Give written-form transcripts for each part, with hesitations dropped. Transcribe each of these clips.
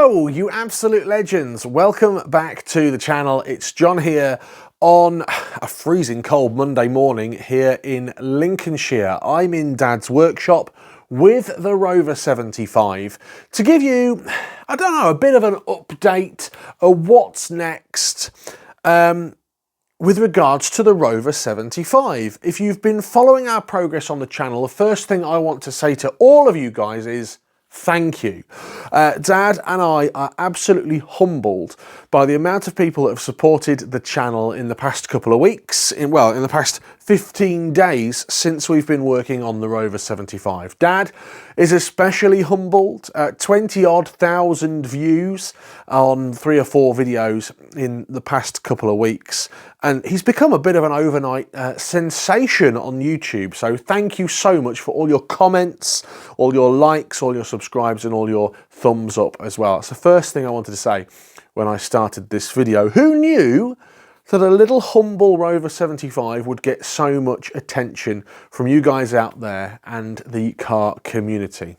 Hello, you absolute legends. Welcome back to the channel. It's John here on a freezing cold Monday morning here in Lincolnshire. I'm in Dad's workshop with the Rover 75 to give you, I don't know, a bit of an update of what's next with regards to the Rover 75. If you've been following our progress on the channel, the first thing I want to say to all of you guys is thank you. Dad and I are absolutely humbled by the amount of people that have supported the channel in the past couple of weeks, in the past 15 days since we've been working on the Rover 75. Dad is especially humbled. 20-odd thousand views on 3 or 4 videos in the past couple of weeks. And he's become a bit of an overnight sensation on YouTube. So thank you so much for all your comments, all your likes, all your subscribes and all your thumbs up as well. It's the first thing I wanted to say when I started this video. Who knew that a little humble Rover 75 would get so much attention from you guys out there and the car community?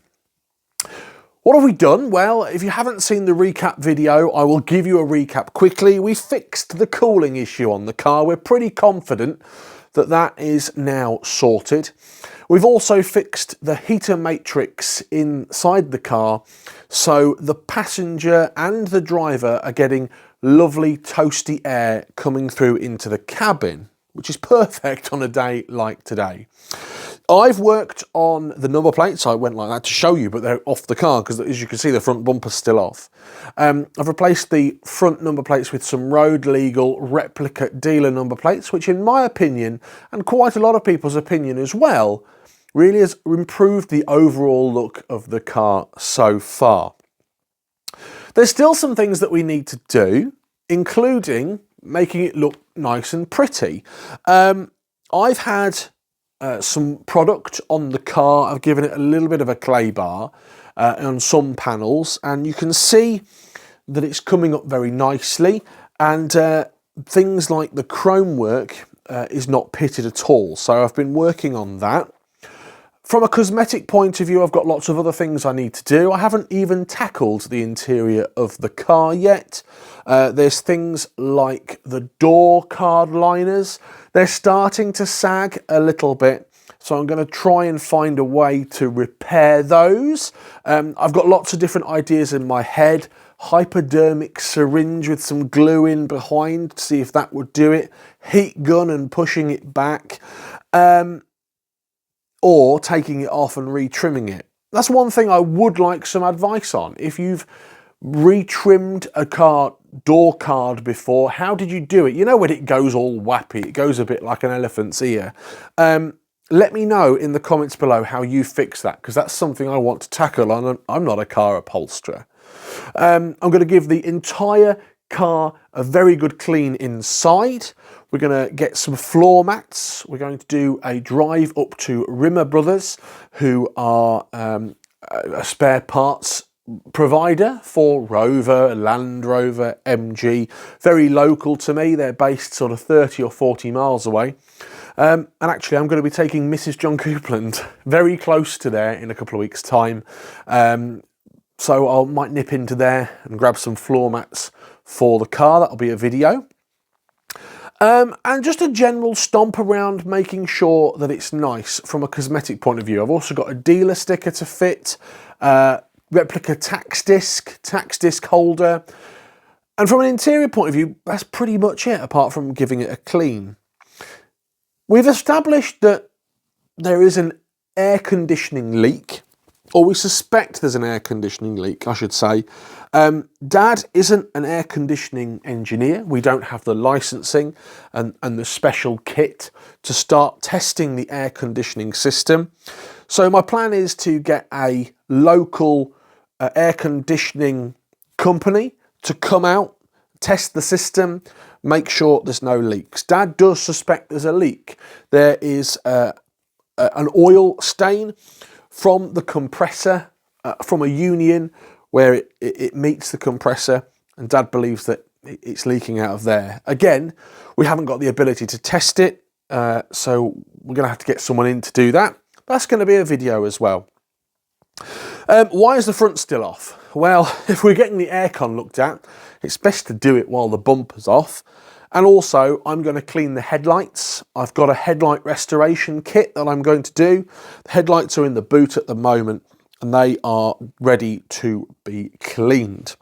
What have we done? Well, if you haven't seen the recap video, I will give you a recap quickly. We fixed the cooling issue on the car. We're pretty confident that that is now sorted. We've also fixed the heater matrix inside the car, so the passenger and the driver are getting lovely toasty air coming through into the cabin, which is perfect on a day like today. I've worked on the number plates. I went like that to show you, but they're off the car because, as you can see, the front bumper's still off. I've replaced the front number plates with some road legal replica dealer number plates, which in my opinion, and quite a lot of people's opinion as well, really has improved the overall look of the car so far. There's still some things that we need to do, including making it look nice and pretty. I've had some product on the car. I've given it a little bit of a clay bar on some panels, and you can see that it's coming up very nicely, and things like the chrome work is not pitted at all, so I've been working on that. From a cosmetic point of view, I've got lots of other things I need to do. I haven't even tackled the interior of the car yet. There's things like the door card liners. They're starting to sag a little bit, so I'm going to try and find a way to repair those. I've got lots of different ideas in my head. Hypodermic syringe with some glue in behind to see if that would do it. Heat gun and pushing it back. Or taking it off and retrimming it. That's one thing I would like some advice on. If you've retrimmed a car door card before, how did you do it? You know when it goes all wappy, it goes a bit like an elephant's ear. Let me know in the comments below how you fix that, because that's something I want to tackle, and I'm not a car upholsterer. I'm going to give the entire car a very good clean inside. We're going to get some floor mats. We're going to do a drive up to Rimmer Brothers, who are a spare parts provider for Rover, Land Rover, MG. Very local to me. They're based sort of 30 or 40 miles away. And actually, I'm going to be taking Mrs. John Coupland very close to there in a couple of weeks' time. So I might nip into there and grab some floor mats for the car. That'll be a video. And just a general stomp around, making sure that it's nice from a cosmetic point of view. I've also got a dealer sticker to fit, replica tax disc holder. And from an interior point of view, that's pretty much it, apart from giving it a clean. We've established that there is an air conditioning leak, or we suspect there's an air conditioning leak, I should say. Dad isn't an air conditioning engineer. We don't have the licensing and the special kit to start testing the air conditioning system. So my plan is to get a local air conditioning company to come out, test the system, make sure there's no leaks. Dad does suspect there's a leak. There is an oil stain from the compressor, from a union where it meets the compressor, and Dad believes that it's leaking out of there. Again, we haven't got the ability to test it, so we're going to have to get someone in to do that. That's going to be a video as well. Why is the front still off? Well, if we're getting the aircon looked at, it's best to do it while the bumper's off. And also, I'm going to clean the headlights. I've got a headlight restoration kit that I'm going to do. The headlights are in the boot at the moment, and they are ready to be cleaned.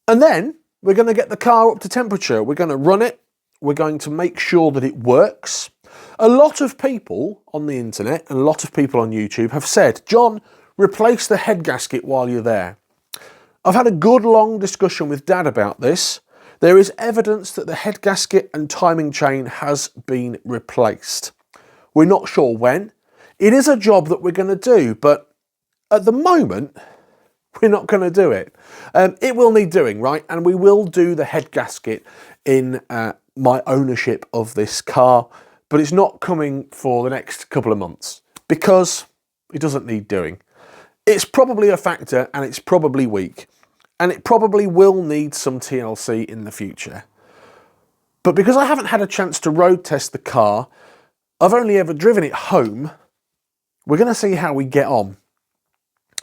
And then we're going to get the car up to temperature. We're going to run it. We're going to make sure that it works. A lot of people on the internet and a lot of people on YouTube have said, John, replace the head gasket while you're there. I've had a good long discussion with Dad about this. There is evidence that the head gasket and timing chain has been replaced. We're not sure when. It is a job that we're going to do, but at the moment, we're not going to do it. It will need doing, right? And we will do the head gasket in my ownership of this car, but it's not coming for the next couple of months because it doesn't need doing. It's probably a factor and it's probably weak. And it probably will need some TLC in the future. But because I haven't had a chance to road test the car, I've only ever driven it home, we're going to see how we get on.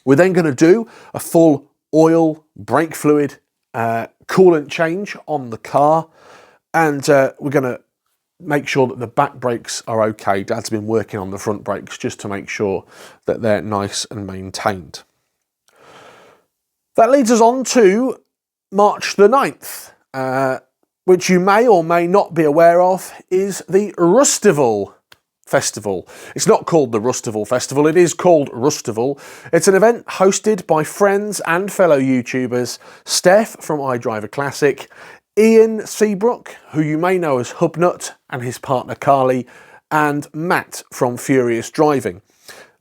We're then going to do a full oil, brake fluid, coolant change on the car. And we're going to make sure that the back brakes are okay. Dad's been working on the front brakes just to make sure that they're nice and maintained. That leads us on to March the 9th, which you may or may not be aware of, is the Rustival Festival. It's not called the Rustival Festival, it is called Rustival. It's an event hosted by friends and fellow YouTubers, Steph from iDriver Classic, Ian Seabrook, who you may know as Hubnut, and his partner Carly, and Matt from Furious Driving.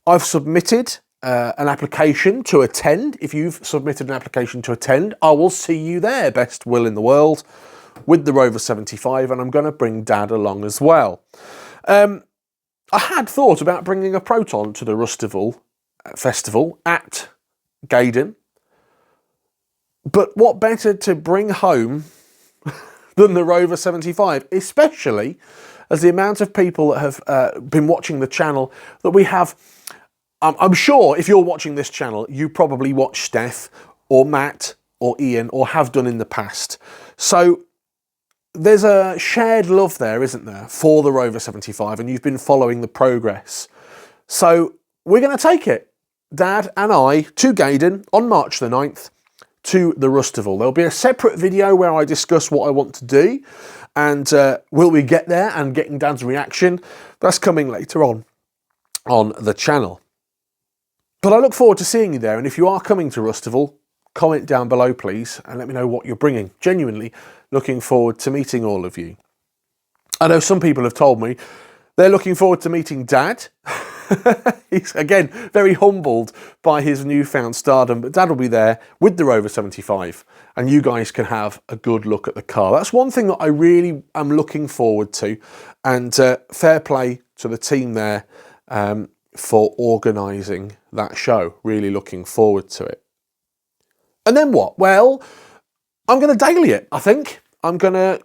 I've submitted an application to attend. If you've submitted an application to attend, I will see you there, best will in the world, with the Rover 75, and I'm going to bring Dad along as well. I had thought about bringing a Proton to the Rustival Festival at Gaydon, but what better to bring home than the Rover 75, especially as the amount of people that have been watching the channel that we have. I'm sure if you're watching this channel, you probably watch Steph or Matt or Ian or have done in the past. So there's a shared love there, isn't there, for the Rover 75, and you've been following the progress. So we're going to take it, Dad and I, to Gaydon on March the 9th to the Rustival. There'll be a separate video where I discuss what I want to do, and will we get there and getting Dad's reaction. That's coming later on the channel. But I look forward to seeing you there, and if you are coming to Rustival, comment down below please and let me know what you're bringing. Genuinely looking forward to meeting all of you. I know some people have told me they're looking forward to meeting Dad. He's, again, very humbled by his newfound stardom, but Dad will be there with the Rover 75 and you guys can have a good look at the car. That's one thing that I really am looking forward to, and fair play to the team there for organising that show. Really looking forward to it. And then what? Well, I'm going to daily it, I think. I'm going to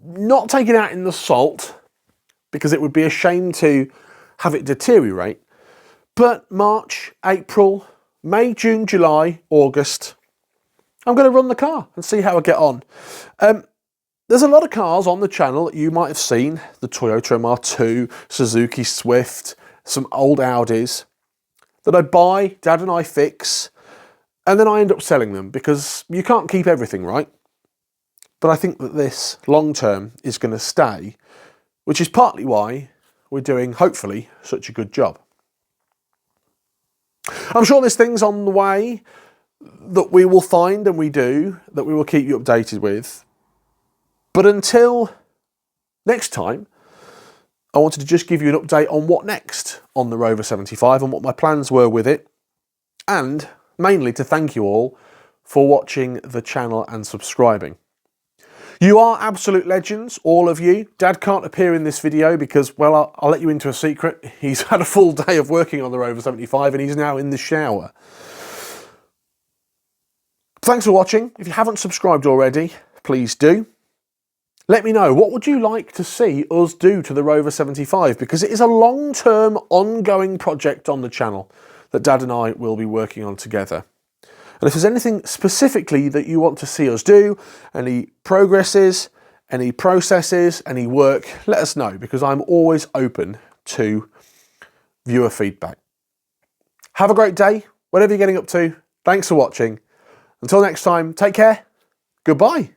not take it out in the salt because it would be a shame to have it deteriorate. But March, April, May, June, July, August, I'm going to run the car and see how I get on. There's a lot of cars on the channel that you might have seen. The Toyota MR2, Suzuki Swift, some old Audis that I buy, Dad and I fix, and then I end up selling them because you can't keep everything, right? But I think that this long term is going to stay, which is partly why we're doing, hopefully, such a good job. I'm sure there's things on the way that we will find and we do that we will keep you updated with. But until next time, I wanted to just give you an update on what next on the Rover 75 and what my plans were with it, and mainly to thank you all for watching the channel and subscribing. You are absolute legends, all of you. Dad can't appear in this video because, well, I'll let you into a secret. He's had a full day of working on the Rover 75 and he's now in the shower. Thanks for watching. If you haven't subscribed already, please do. Let me know, what would you like to see us do to the Rover 75? Because it is a long-term, ongoing project on the channel. that Dad and I will be working on together. And if there's anything specifically that you want to see us do, any progresses, any processes, any work, let us know, because I'm always open to viewer feedback. Have a great day, whatever you're getting up to. Thanks for watching. Until next time, take care. Goodbye.